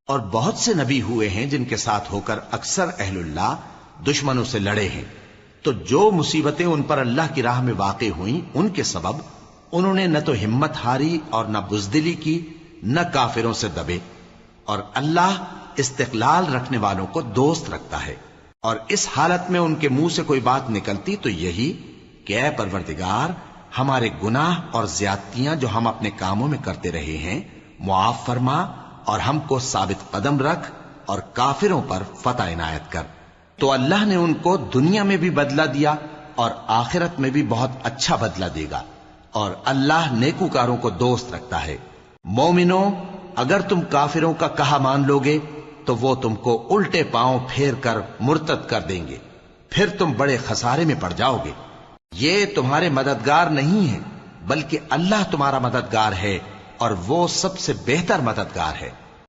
और बहुत से नबी हुए हैं जिनके साथ होकर अक्सर अहलुल्लाह दुश्मनों से लड़े हैं, तो जो मुसीबतें उन पर अल्लाह की राह में वाक़ई हुई उनके सबब उन्होंने न तो हिम्मत हारी और न बुज़दिली की, न काफिरों से दबे। और अल्लाह इस्तिक़लाल रखने वालों को दोस्त रखता है। और इस हालत में उनके मुंह से कोई बात निकलती तो यही कि ऐ परवरदिगार, हमारे गुनाह और ज्यादतियां जो हम अपने कामों में करते रहे हैं मुआफ फरमा और हमको साबित कदम रख और काफिरों पर फतह इनायत कर। तो अल्लाह ने उनको दुनिया में भी बदला दिया और आखिरत में भी बहुत अच्छा बदला देगा। और अल्लाह नेकूकारों को दोस्त रखता है। मोमिनो, अगर तुम काफिरों का कहा मान लोगे तो वो तुमको उल्टे पांव फेर कर मुर्तद कर देंगे, फिर तुम बड़े खसारे में पड़ जाओगे। ये तुम्हारे मददगार नहीं है, बल्कि अल्लाह तुम्हारा मददगार है और वो सबसे बेहतर मददगार है।